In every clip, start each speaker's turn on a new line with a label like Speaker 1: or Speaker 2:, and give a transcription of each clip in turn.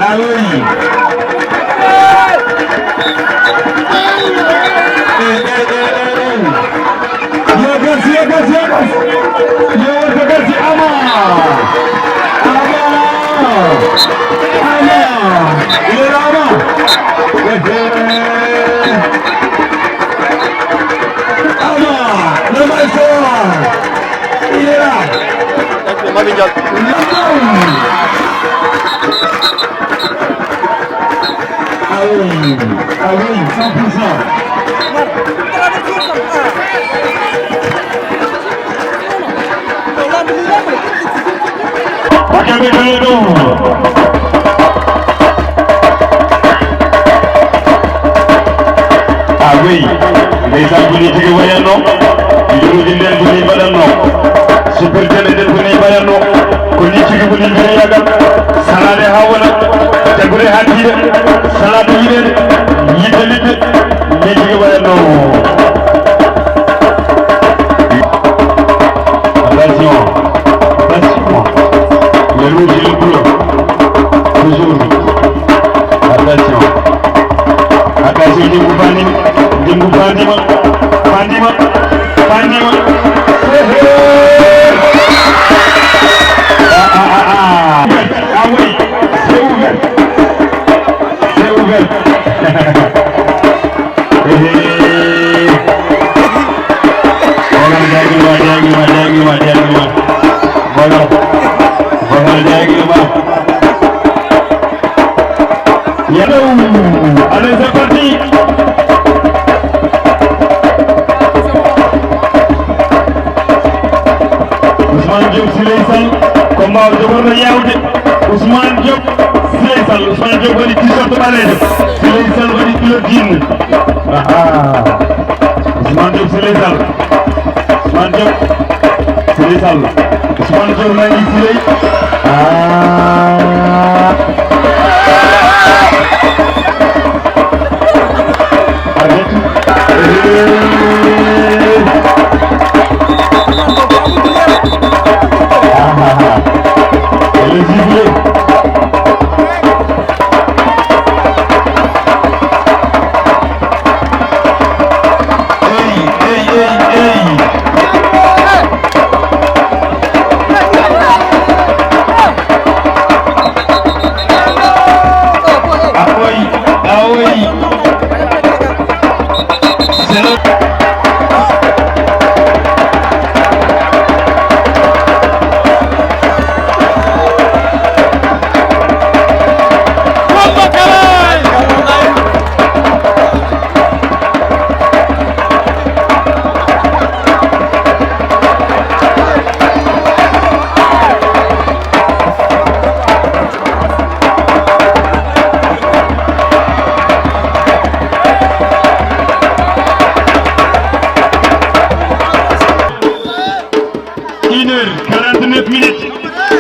Speaker 1: Ah oui. Ah oui, 100%. Ah oui, les abonnés du Voyano, ils nous disent que nous allons super télé de Voyano, qu'on dit que vous n'avez rien à salade Hawana, Tagore Hadir, salade Yidel, les Voyano. Attention, attention, le rouge et le bleu, toujours. Attention, attention, Bandima, ah oui, c'est ouvert. Allez, c'est parti. Ousmane Diop Siley combat de Yaoundé. Ousmane Diop Siley Ousmane Diop woni t-shirt balade. Siley woni couleur jean. Ousmane Diop Siley Ousmane Diop Siley Ousmane Diop nani Siley.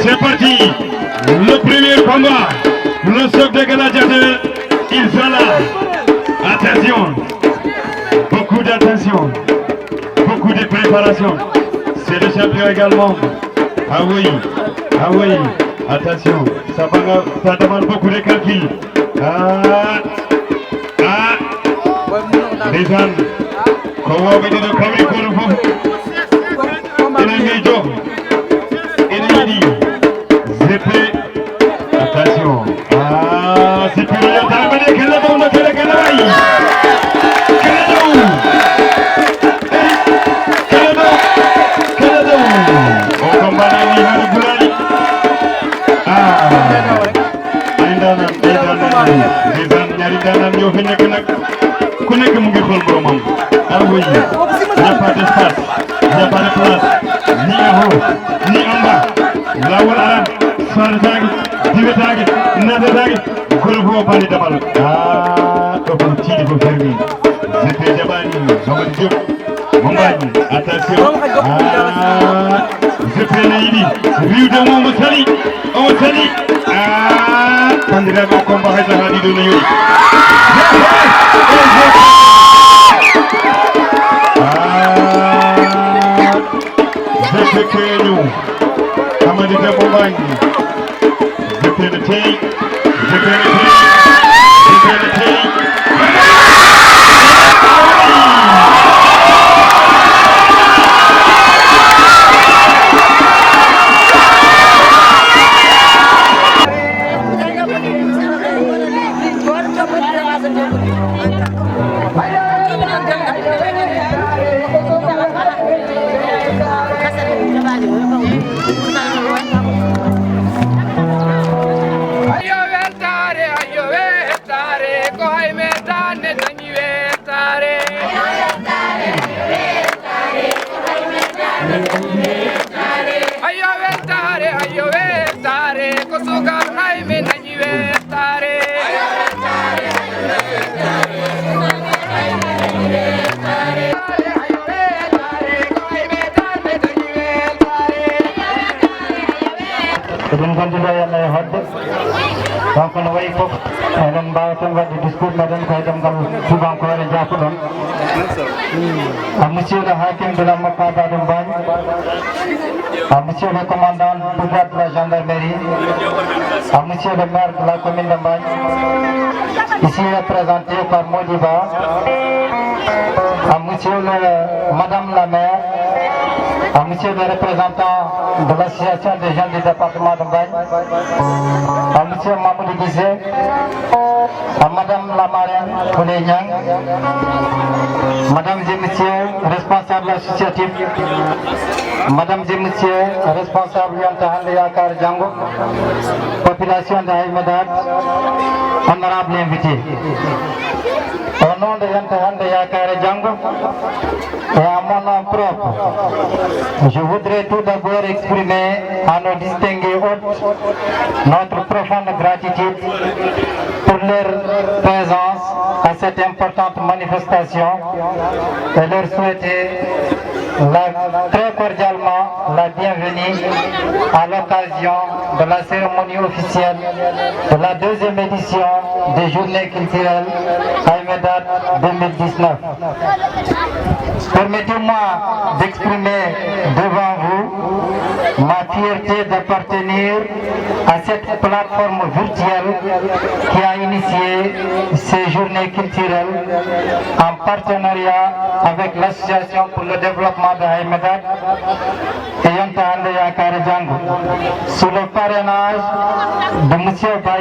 Speaker 1: C'est parti, le premier combat, le choc des gladiateurs, ils sont là. Attention, beaucoup d'attention, beaucoup de préparation. C'est le champion également. Ah oui, attention, ça demande beaucoup de calcul. Les ânes, comment on dit de communiquer pour vous? Attention. C'est plus rien d'amener que la bombe de la galerie. Canada. On combat la ligne de Boulay. Les ânes, ñoo fi nekk nag ku nekk mu ngi xool boromam. Ah oui, il n'y a pas d'espace, il n'y a pas de place, ni en haut, ni en bas. Lawol aran, Sartagi, Divetagi, Nadatagi, Gurbo Bali Damal. Comme petit de fermi. C'était Jabani, Jean Diop, Mombani. Attention. Je prends l'idée. Riu de Mombasali. Mombasali. Candidat au combat de la Hadi de New York. Je fais que nous. Amadi Mombani. Je fais le thé. Je
Speaker 2: donc no wayi fof eɗen mbawa tan wadde discours meɗen ko hedem ngam tubankore jafuɗon monsieur le hakim de la Mokada de Mbagne, monsieur le commandant de brigade de la gendarmerie, monsieur le maire de la commune de Mbagne, ici représenté par Modiba, madame la maire, monsieur le représentant de l'association des jeunes du département de Mbagne, monsieur Mamoudou Guissé, madame la marraine Koulé Niang, mesdames et messieurs responsables associatifs, mesdames et messieurs responsables Yanta Hande Yakar Django, population de Haïmedat, honorables invités. Au nom de Yanta Hande Yakar Django et à mon nom propre, je voudrais tout d'abord exprimer à nos distingués hôtes notre profonde gratitude pour leur présence à cette importante manifestation et leur souhaiter très cordialement la bienvenue à l'occasion de la cérémonie officielle de la deuxième édition des Journées culturelles Haïmedat 2019. Permettez-moi d'exprimer devant vous ma fierté d'appartenir à cette plateforme virtuelle qui a initié ces journées culturelles en partenariat avec l'Association pour le développement de Haïmedat et Yanta Hande Yakar Django, sous le parrainage de M.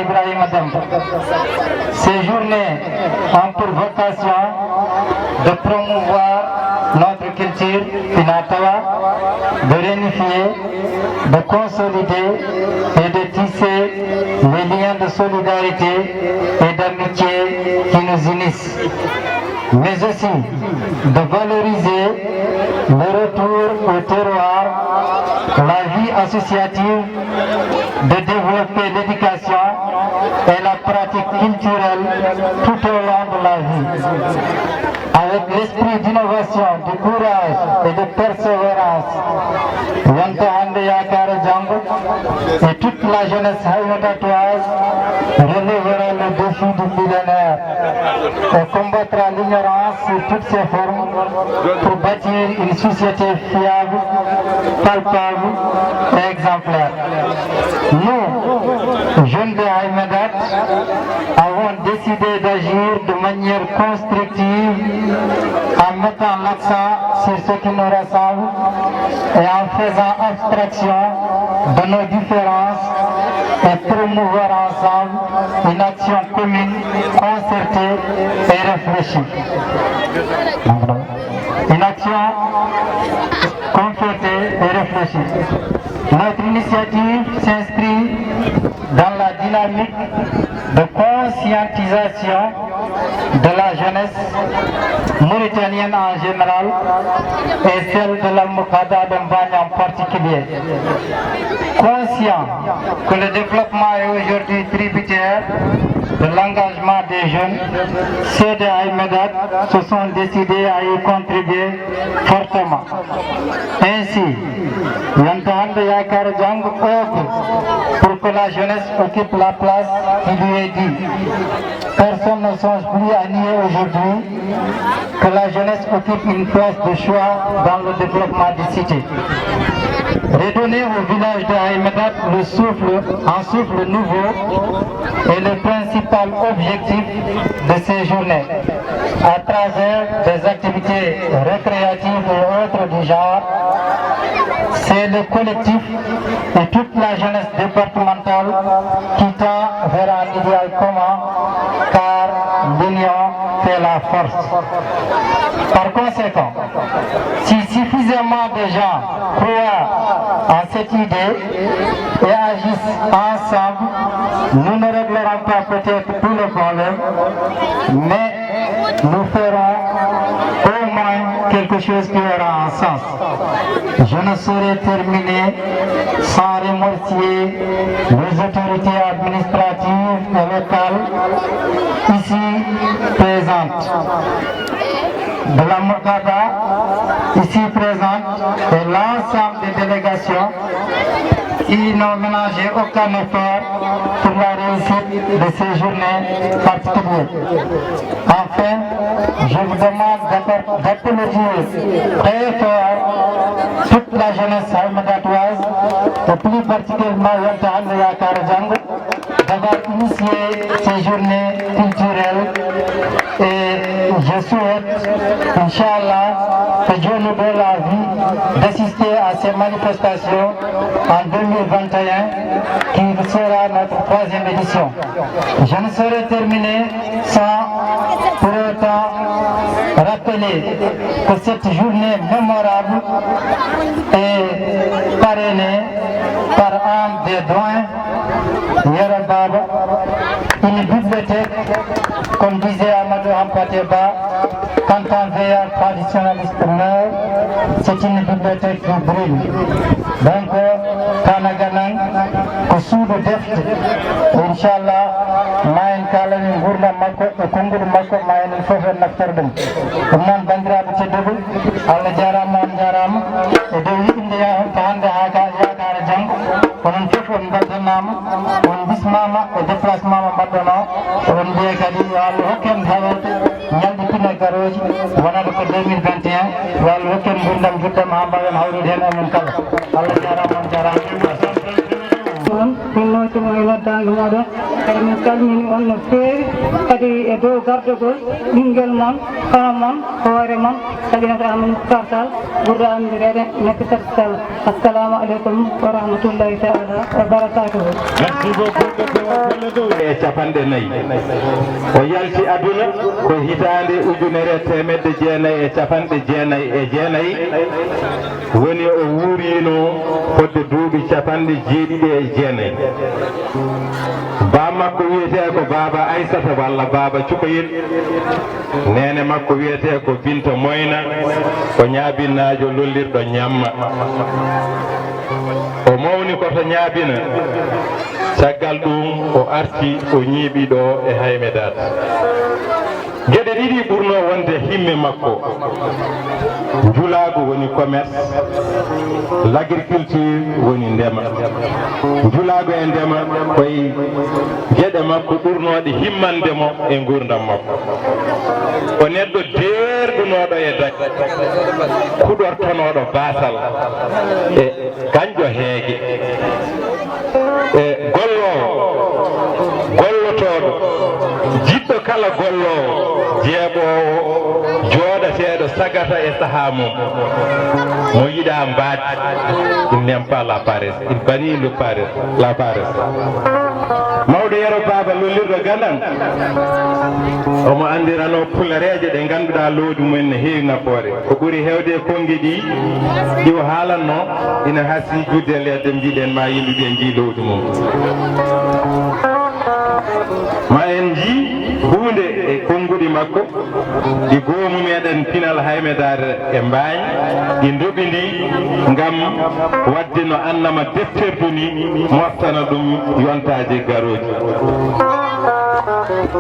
Speaker 2: Ibrahim Demba. Ces journées ont pour vocation de promouvoir notre culture Pinatawa, de réunifier, de consolider et de tisser les liens de solidarité et d'amitié qui nous unissent, mais aussi de valoriser le retour au terroir, la vie associative, de développer l'éducation et la pratique culturelle tout au long de la vie. Avec l'esprit d'innovation, de courage et de persévérance, Yanta Hande Yakar Django et toute la jeunesse haïmedatoise relèvera le défi du millénaire et combattra l'ignorance sous toutes ses formes pour bâtir une société fiable, palpable et exemplaire. Nous, jeunes de Haïmedat, avons décidé d'agir de manière constructive en mettant l'accent sur ce qui nous rassemble et en faisant abstraction de nos différences et promouvoir ensemble une action commune, concertée et réfléchie. Une action concertée et réfléchie. Notre initiative s'inscrit dans la dynamique de conscientisation de la jeunesse mauritanienne en général et celle de la Mokada de Mbagne en particulier. Conscient que le développement est aujourd'hui tributaire de l'engagement des jeunes, ceux de Haïmedat se sont décidés à y contribuer fortement. Ainsi, Yanta Hande Yakar Django œuvre pour que la jeunesse occupe la place qui lui est due. Personne ne songe plus à nier aujourd'hui que la jeunesse occupe une place de choix dans le développement des cités. Redonner au village de Haïmedat un souffle nouveau est le principal objectif de ces journées. À travers des activités récréatives et autres du genre, c'est le collectif et toute la jeunesse départementale qui tend vers un idéal commun, car l'union fait la force. Par conséquent, si suffisamment de gens croient en cette idée et agissent ensemble, nous ne réglerons pas peut-être tous les problèmes, mais nous ferons au moins quelque chose qui aura un sens. Je ne saurais terminer sans remercier les autorités administratives et locales ici présentes. De la Mourgada, ici présente, et l'ensemble des délégations qui n'ont ménagé aucun effort pour la réussite de ces journées particulières. Enfin, je vous demande d'applaudir très fort toute la jeunesse haïmedatoise, et plus particulièrement Yonta Yakar Django, d'avoir initié ces journées culturelles. Et je souhaite, Inch'Allah, que Dieu nous donne la vie d'assister à ces manifestations en 2021, qui sera notre 3e édition. Je ne saurais terminer sans pour autant rappeler que cette journée mémorable est parrainée par un des doyens, Yarababa, une bibliothèque, comme disait Amadou Hampateba, quand un veilleur traditionnaliste meurt, c'est une bibliothèque qui brûle. Donc, Kanaganan, Kusudu Deft, Inch'Allah, Mayen Kalani Gurna Mako, Kungur Mako, Mayen Fofer Naftardum. Umman Bandra Bitedubu, Allah Jaram, Jaram, Edu India, Tahanda Haka, Yakara Jang, Onan Fofer Natanam, On Bismama, Deflas Mama Badana, On Diakadi, Al Hokem Hawat, Yaldi Pina Garoji, Wanadu 2021, Wal Hokem Gundam Jutam Hambagan Hauru Dena Munkal, Allah Jaram, Jaram. Minno to mo waddango moɗon kadi min calmini on no feewi kadi e dow gardogol ɓinguel mon kono mon hoore mon sabinata amin kartal ɓurɗo andirede nekkitat sall assalamu aleykum wa rahmatullahi taala wa barakatuhu.
Speaker 1: Merci beaucoup e capanɗe nayyi o yalti aduna ko hitande ujunere temedde jeenayyi e capanɗe jeenayyi e jeenayyi woni o wuurino fodde duuɓi capanɗe jeeɗiɗi e jeenayyi. Ba makko wiyete ko Baba Aissata walla Baba Cukoyel, nene makko wiyete ko Binta Moyna, ko ñaabinaajo lollirɗo ñamma. O mawni koto ñaabina, caggal ɗum o arti o ñiiɓi ɗo e Haïmedat. Geɗe ɗiɗi ɓurno wonde himme makko. Julaagu woni commerce, l'agriculture woni ndema. Julaagu e ndema koye geɗe makko ɓurnoɗe himmandemo e gurdam makko. O neɗɗo deerɗunoɗo e daƴƴe, kuɗortonoɗo basal e kanƴo heege, e gollotoɗo jiɗɗo kala gollowo jeeɓowo jooɗateɗo sagata e saaha mum mo yiɗa mbaadi. Il n'aime pas la paresse, il bannit la paresse. Mawɗo Yero Baba lollirɗo Gandan omo andirano pulareje ɗe ganduɗa lowdi mumen ne heewi nafoore. Ko ɓuri hewde e kongi ɗi ɗiwo haalanno ina hasi judde ledde mbiɗen ma yimɓeɓe jii lowdi mum. Ma en jii hunde e konguɗi makko ɗi goomu meɗen pinal Haïmedat e Mbañ ɗi ndoɓidi ngam wadde no annama defterdu ni moftana ɗum yontaji garoji.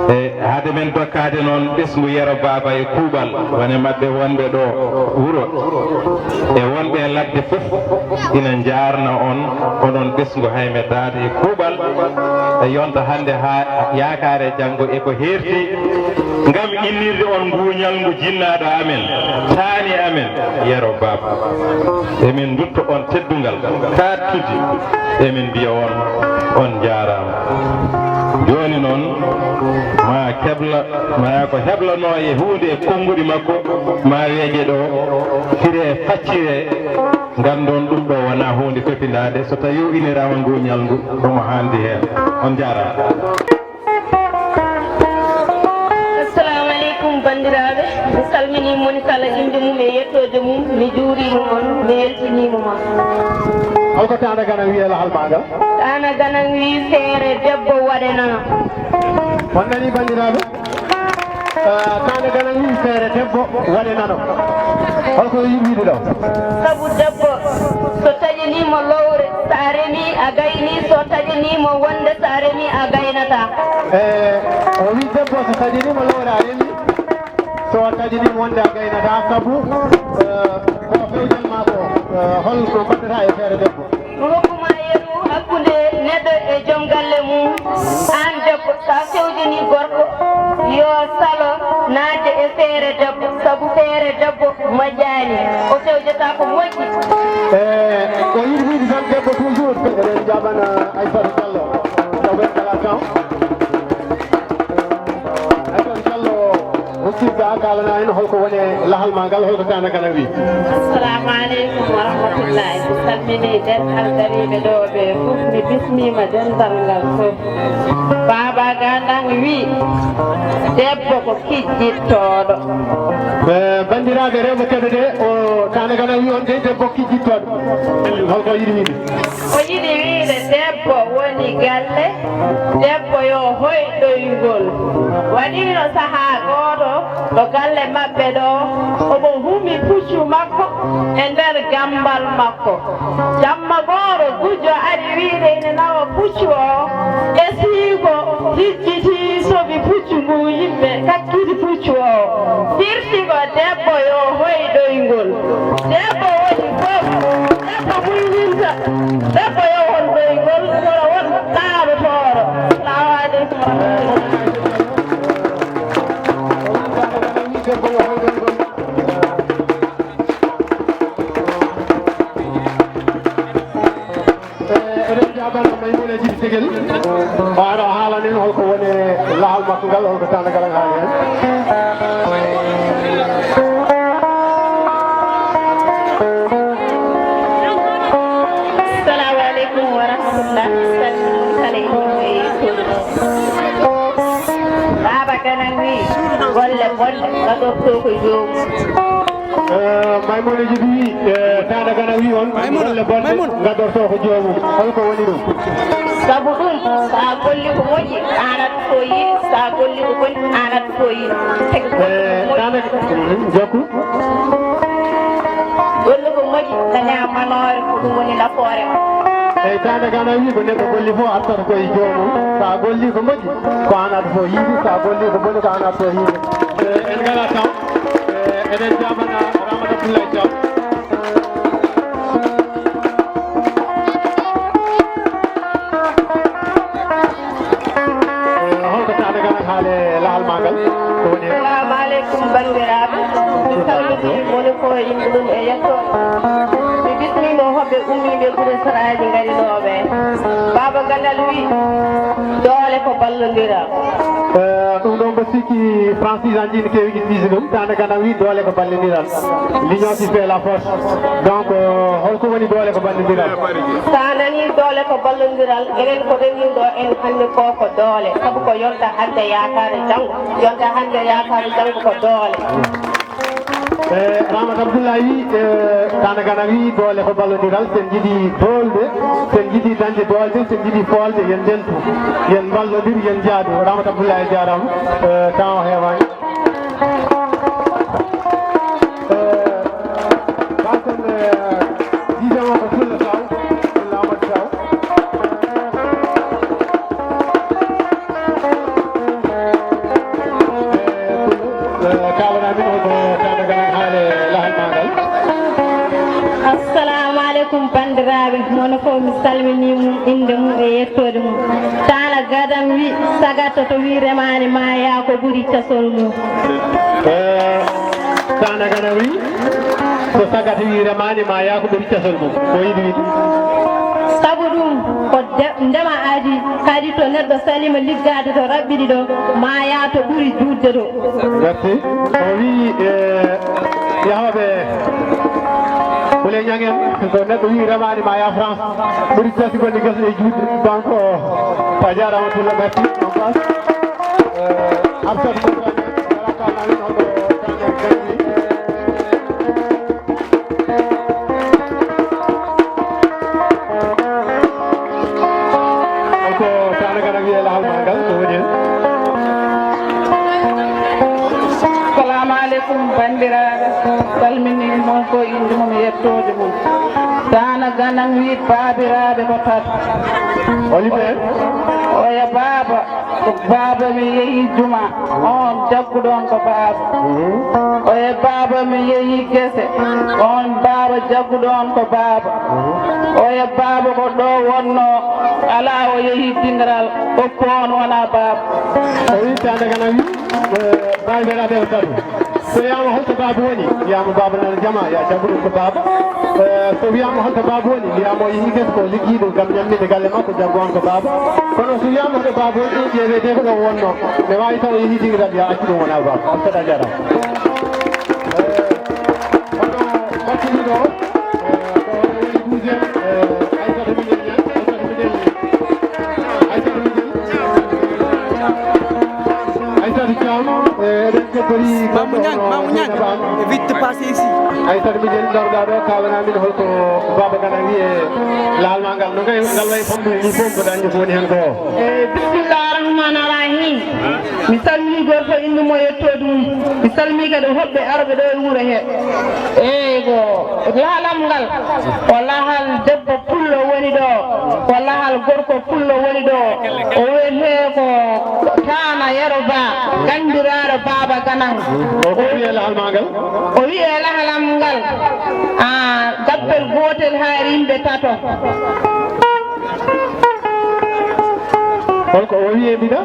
Speaker 1: E hade men dokkade noon ɓesgu Yero Baba e kuuɓal wone mabɓe wonɓe ɗo wuro e wonɓe ladde fof ina jarna on onon ɓesgu Haïmedat e kuuɓal e yonta hande ha yakare janggo eko herti ngam innirde on nguuñal ngu jinnaɗo amen taani amen yero baba emin dutto on teddungal kattude emin mbiya on jaarama joni noon ma kebla ma ko heblano e hunde e konngudi makko ma weeje ɗo fire faccire gandon ɗum ɗo wona hunde pepinade so tawi inirama nguuñal ngu omo handi hen on jarama.
Speaker 3: Assalamu alaikum bandiraɓe, mi salmini moni kala inde mum e yettode mum, mi juurima on, mi weltinima mon.
Speaker 4: holko Tanda Gana wi e lahal magal?
Speaker 3: Tanda Gana wi feere debbo waɗenano.
Speaker 4: on nani bandiraɓe? Tanda Gana wi feere debbo waɗenano holko yimɓiɗe ɗo?
Speaker 3: Sabu debbo so taƴinimo lowre sa remi a gayni, so taƴinimo wonde sa remi a gaynata.
Speaker 4: o wi debbo so taƴinimo lowre a remi, so taƴinimo wonde a gaynata, sabu ko fewjal ma ko holko mbaɗɗata e feere debbo?
Speaker 3: mi hokkuma yeru hakkude neɗɗo e joom galle mum. An debbo sa fewjini gorko yo salo naatde e feere debbo, sabu feere debbo moƴƴani, o fewjata ko moƴƴi.
Speaker 4: o yiɗi wiide tan debbo toujours eɗen jaɓana Aissatou Diallo tawen kala temps Aissatou Diallo hokkirga kalana en holko woni lahal ma ngal, holko Tanda Gana wi?
Speaker 5: Assalamu aleykum wa rahmatullahi. Mi salmini dental dariɓe ɗo ɓe fof, mi bismima dental ngal fof. Baba Gandang wi debbo ko kijjittoɗo.
Speaker 4: bandiraɓe rewɓe keɗoɗe o Tanda Gana wi on de debbo kijjittoɗo, holko yiɗi wiide?
Speaker 5: O yiɗi wiide debbo woni galle, debbo yo hoyɗoygol. Waɗino saaha goto ɗo galle maɓɓe ɗo omo humi puccu makko e nder gambal makko. Jamma goto gujjo ari wiide ine nawa puccu o e siigo hijjiti soɓi puccu ngu yimɓe kakkiti puccu o. Firtigo debbo yo hoyɗoygol, debbo woni fof, debbo muyninta, debbo yo honɗoygol kono won ɗaɗotoro. Salamu aleykum wa rahmatullah.
Speaker 4: eɗen jaɓano Maimouna Djiby Tegel ɓaɗo haalanen holko woni lahal makko ngal, holko Tanda Gana haali hen.
Speaker 5: Assalamu aleykum wa rahmatullah. Salmini kala inde e yettode mum. Baba Gana wi golle bonde gaɗorto ko jomum.
Speaker 4: Maimouna Djiby wi Tanda Gana wi on golle bonde gadorto ko joomum, holko woni ɗum?
Speaker 5: Sabu ɗum sa golli ko moƴƴi anat ko yiɗi, sa golli ko boni anat ko yiɗi.
Speaker 4: Tanda jokku
Speaker 5: Golli ko moƴƴi daña manore ko ɗum woni nafoore ma.
Speaker 4: eyyi Tanda Gana wi ko neɗɗo golli fof attata koye joomum, sa golli ko moƴƴi ko an aɗa fo yiide, sa golli ko boni ko an aɗa fo yiide. en ngala temps eɗen jaɓana Ramata Abdoulaye Thiam. holko Tanda Gana haale lahal ma ngal ko woni hen?
Speaker 5: Assalamu aleykum bandiraɓe, mi salmini moni ko inde ɗum e yettode. Mi bismima hoɓɓe ummiɓe guure saraji garinoɓe. Baba Gandal wi doole ko ballodiral.
Speaker 4: ɗum ɗon mbo sikki Francis an jini kewi ittise ɗum. Tanda Gana wi doole ko ballodiral, l'union qui fait la force, donc holko woni doole ko ballodiral?
Speaker 5: Sa nani doole ko ballodiral, enen ko rewiɗo en hande ko doole, saabu ko yonta hande yakare janggo, yonta hande yakare janggo ko doole.
Speaker 4: Ramata Abdoulaye wi Tanda Gana wi doole ko ballodiral, sen jiiɗi bolde, sen jiiɗi dañde doolde, sen jiiɗi folde yen ndentu, yen ballodir, yen jaadu. Ramata Abdoulaye jarama, temps o heewani. Basen disemo ko Sulla Sow, Sulla Amadou Sow. kalana min holko Tanda Gana haale lahal ma ngal.
Speaker 5: Assalamu aleykum
Speaker 3: alaikum bandiraɓe mono fof mi salmini mum inde mum e yettode mum tala gadam wi sagata to wi remani ma yaa ko ɓuuri casol mum
Speaker 4: tana gadam wi so sagata wi remani ma yaa ko ɓuuri casol mum ko yiɗi wiide
Speaker 3: sabu ɗum ko ndema adi kadi to neɗɗo salima liggade to raɓɓiɗi ɗo ma yaa to ɓuuri juutde ɗo
Speaker 4: merci o wi yahoɓe Wole ñangen ko neɗɗo wi remani ma ya France ɓuuri tasi gonɗi gese e juutde donc a jarama tulla merci on passe absatu warakalnamin hoɗo tane gandi ko tane gana wiye lahal magal ko woni hen
Speaker 5: assalamu aleykum bandiraɓe salmini moon ko inde mum yettode mum tana ganan wi babiraɓe ko tata
Speaker 4: oliɓe
Speaker 5: oya baaba ko baaba mi yeehi juma on jagguɗon ko baaba oya baaba mi yeehi gese on baaba jagguɗon ko baaba oya baaba ko ɗo wonno ala o yeehi dingaral oppo on wona baaba
Speaker 4: o wi tane gana wi babiraɓe ko tatu so wiyama holto baaba woni wiyama baaba nana jama ya jagguɗo ko baaba so wiyama holto baaba woni wiyama o yeehi gese ko ligguiɗo gam ñamminde galle makko jaggo on ko baaba kono so wiyama hoto baaba woni ƴeewede ko ɗo wonno ne wawi taw o yeehi dingiral ya acci ɗum wona baaba on seeɗa jarama hono battiniɗo ko woni 12e aysata miɗel ñan aysata miɗel Thiam eɗen kebbori
Speaker 6: vite passé ici
Speaker 4: aysata miɗel darɗa ɗo kawanamin holko baba gana wi e laalma ngal no ngal way famɗude ni fof ko dañde ko woni hen ko
Speaker 5: bisimillah rahmani rahim mi salmini goto inde mo yettode mum mi salmi kadi hoɓɓe arɓe ɗo e wuuro he eyi ko laalam ngal ko lahal debbo pullo woni ɗo ko lahal gorko pullo woni ɗo o wiyete ko tana yeroba gandiraɗo baba ganan
Speaker 4: o ko wiye lahalma ngal
Speaker 5: o wiye lahalam ngal gabbel gotel haari yimɓe tato
Speaker 4: holko o wiye mbiɗa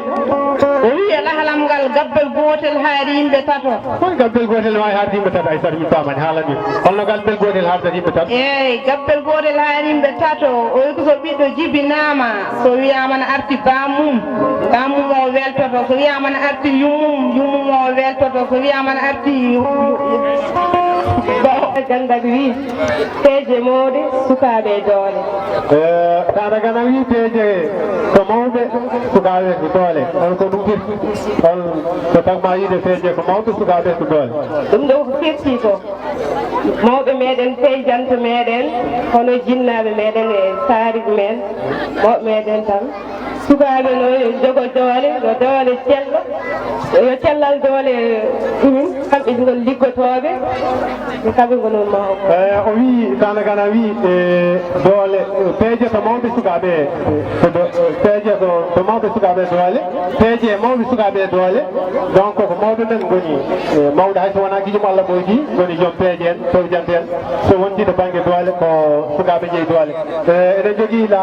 Speaker 5: o wiye lahalam ngal gabbel gotel haari yimɓe tato
Speaker 4: hol gabbel gotel wawi haarde yimɓe tato aysata mi famani haalani holno gabbel gotel haardata yimɓe tato
Speaker 5: eyyi gabbel gotel haari yimɓe tato o wi ko ɓiɗɗo jibinama so wiyama ne arti bamum bamum o weltoto so wiyama ne arti yummum o weltoto so wiyama ne arti
Speaker 3: gandal wi peeje mawɗe sukaɓe e doole
Speaker 4: tata gana wi peeje ko mawɓe sukaɓe ko doole on ko ɗum firti on so tagma yiide peeje ko mawɓe sukaɓe ko doole
Speaker 3: ɗum ɗo ko firti ko mawɓe meɗen peyjanto meɗen hono jinnaɓe meɗen e saariɓe men mawɓe meɗen tan sukaɓe no jogo doole no doole cello yo cellal doole ɗumen kamɓe gon liggotoɓe kamɓe gonon mawɓe
Speaker 4: o wi tana gana wi doole peeje to mawɓe sukaɓe peeje to mawɓe sukaɓe doole peeje e mawɓe sukaɓe doole donc ko mawɓe men goni mawɗo hay so wona guijum Allah ɓoydi goni joom peeje en sowjante en so wonti to banggue doole ko sukaɓe jeeyi doole eɗen jogui la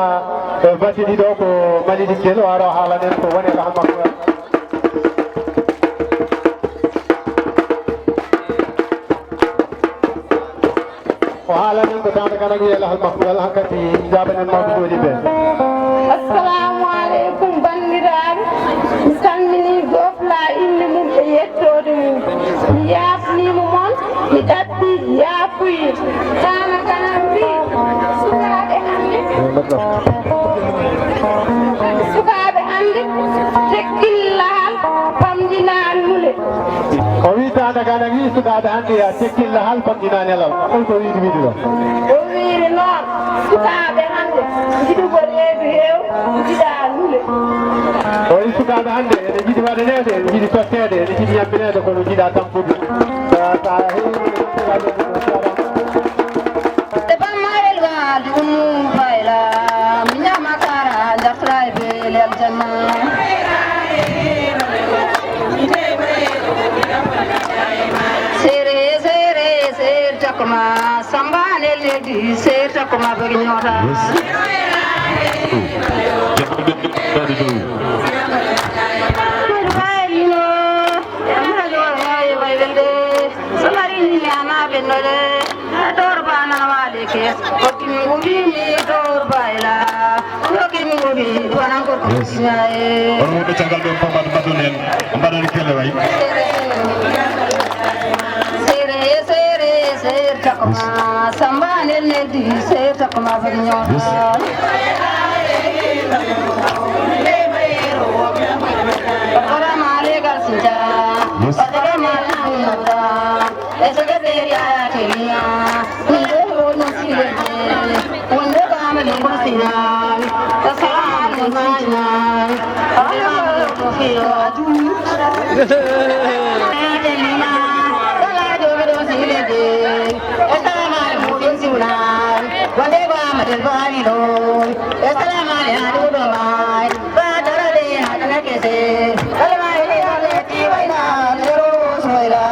Speaker 4: batti ɗiɗo ko Malidi Kel o ara o haalanen ko woni ko hammakko o haalanen ko tawde kana wiye lahal makkugal hankkadi jabanen mawɓe jooɗi ɓe
Speaker 5: assalamu aleykum bandiraɓe mi salmini gofla inde mum e yettode mum mi yafnima moon mi ɗaɓɓi yaafuyi tana kana mbi sukaɓe hande tekkillahal pamdinan mule
Speaker 4: o wi tata gana wi sukaɓe hande ya tekkilla hal famɗina nelal holko wiide wiide ɗo
Speaker 5: o wiiri noon sukaɓe hande jiɗugo reedu heew jiɗa lule
Speaker 4: o wi sukaɓe hande ene jiiɗi waɗanede ene jiiɗi tottede ene jiiɗi yabbinede kono jiiɗa tampude sa heewi
Speaker 7: e bammayel walde ummum fayla mi ñamakara jafra e beelel janna sere sere ser takma sambane leydi sey takko ma bagi ñoota Benole, ador bana wale ke, okin ngudi mi dor baila, okin ngudi bana ko kusiae.
Speaker 1: Orang mau cakap dengan pembantu badulen, badan kele way.
Speaker 7: Sere takma, sambane ledi sere takma banyo. Ora male gal sinja, ora male nanda. Esa que te ya tenía, cuando no sirve, cuando vamos a cocinar, esa la mañana, ahora lo confío a tú. La yo no sirve, esa la mañana muy singular, cuando vamos al barrio, esa la mañana no más, va a dar de nada que se, la mañana de ti baila, de los baila.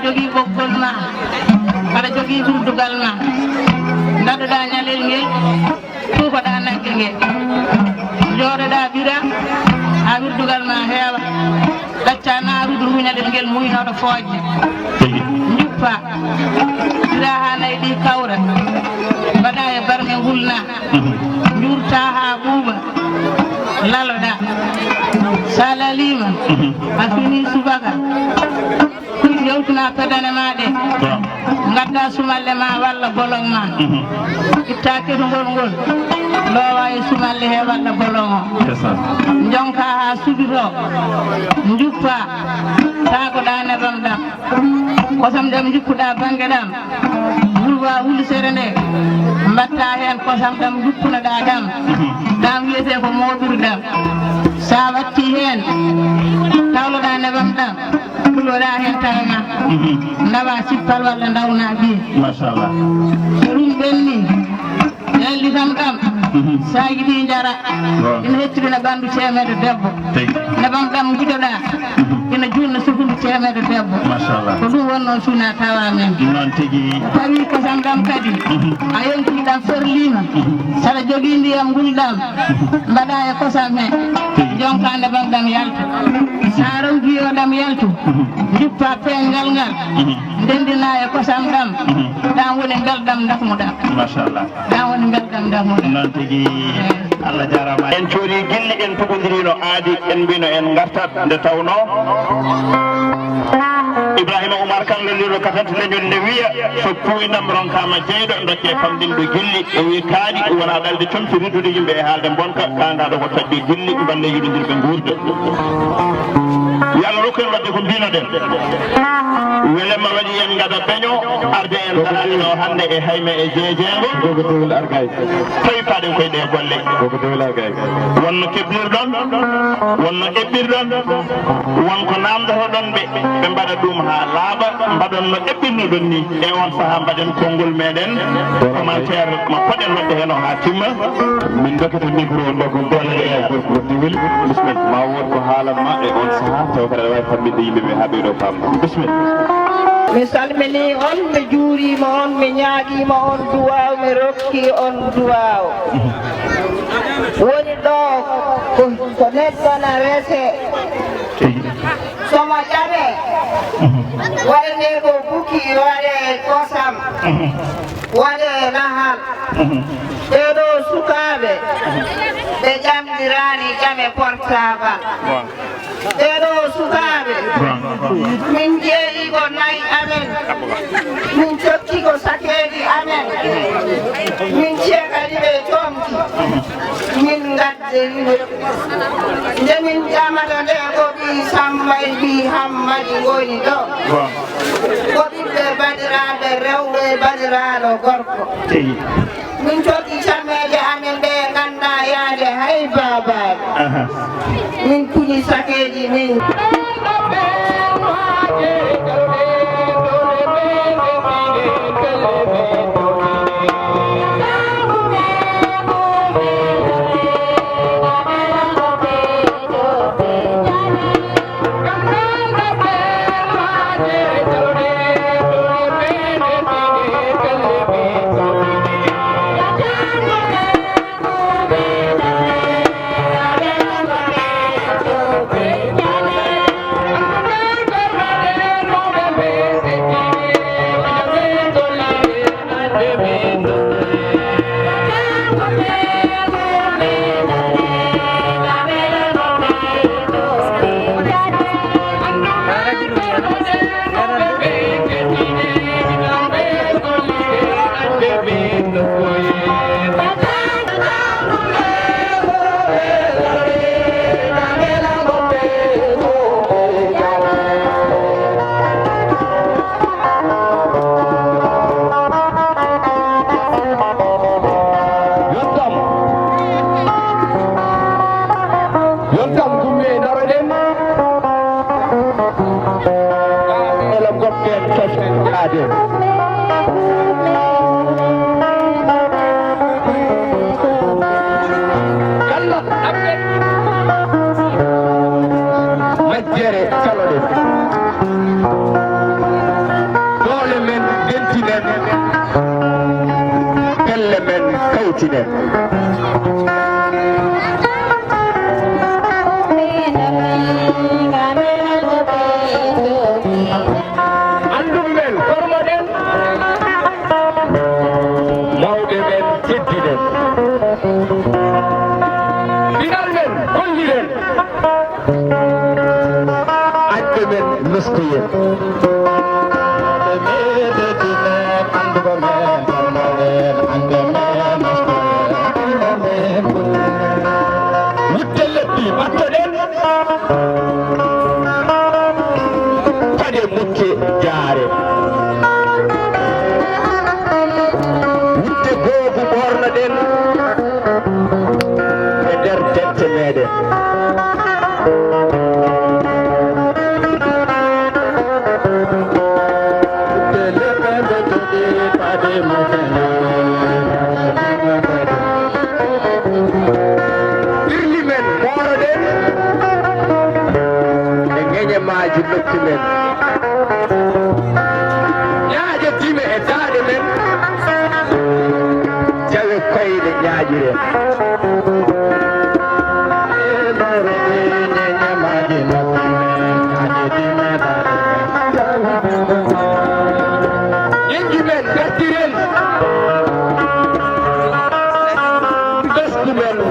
Speaker 5: jogi bokkol ma ada jogi burdugal ma ndado da nyalel ngel tuba da nangel ngel jore da bira a burdugal ma hewa daccana rudu nyalel ngel muy no do fooje njuppa dira hanay di kawra bada e barme hulna njurta ha buba laloda salalima afini subaka yewtuna pedane ma de gadda sumalle ma walla bolong ma itta kedu ngol lowa e sumalle he walla bolong o jonka ha subiro njuppa ta ko dane bamdam ko sam dem jukkuda bange dam wulwa wuli sere nde mbatta hen ko sam dam jukkuna da dam wiete ko moduru dam sa watti hen tawlo dane bamdam kuloda hen tawma ndawa sippal walla ndawna bi
Speaker 1: mashallah
Speaker 5: rum benni yalli tam saagi di jara ina hettirina bandu temede debbo ne bamdam gujoda ina junna sufundu temede debbo
Speaker 1: mashallah
Speaker 5: ko dum wonno suna tawa men
Speaker 1: non tigi
Speaker 5: tawi ko samdam kadi a yonki dam ferlima sala jogi ndiyam guldam mbada e kosam he jonka ne bamdam yalta saraw biyo dam yaltu juppa pengal ngal ndendina e kosam dam dam woni beldam dakmudam
Speaker 1: mashallah
Speaker 5: dam woni beldam dakmudam
Speaker 1: non tigi Allah jarama en coori gilli en tugodirino aadi en mbino en gartat nde tawno Ibrahima Oumar kan leliro katante leñol ne wiya so puynam ronkama jeyɗo dokke famɗinɗo gilli o wi kaari wona ɗalde comci riddude yimɓe e haalde bonka kandaɗo ko taddi gilli balle yiɗodirɓe guurde yo Allah rokku en wadde ko mbinoɗen welema waɗi en gada beño arde en darano hande e hayme e jeejengo gogodowel argay tawi paɗen koye ɗe golle gogodowel argay wonno keblirɗon wonno eɓɓirɗon wonko namdotoɗon ɓe mbaɗa ɗum ha laaɓa mbaɗon no eɓɓirnoɗon ni e on saaha mbaɗen konngol meɗen commentaire ma poɗen wadde hen o ha timma min dokkata micro o ɗo ko dole e gogodowel bisimilla ma won ko haalanma e on saaha taw kada wawi famminde yimɓeɓe ha ɓeɗo famma bisimilla
Speaker 5: mi salmini on mi juurima on mi ñaaguima on duwaw mi rokki on duwaw woni ɗo ko neɗɗona rese somo ƴaɓe waɗane ko buki waɗe kosam waɗe lahal ɓeɗo sukaɓe ɓe ƴamdirani ƴame portable ɓeɗo sukaɓe min jeeyi ko nayi amen min tokki ko sakeji amen min ceekadi ɓe tomti min gadderiɓe nde min ƴamata nde ko ɓi Samba e ɓi Hammadi goni ɗo ko ɓiɓɓe badiraɓe rewɓe badiraɗo gorko min tokki
Speaker 7: min puɗi sakeji min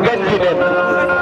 Speaker 8: Ganjiren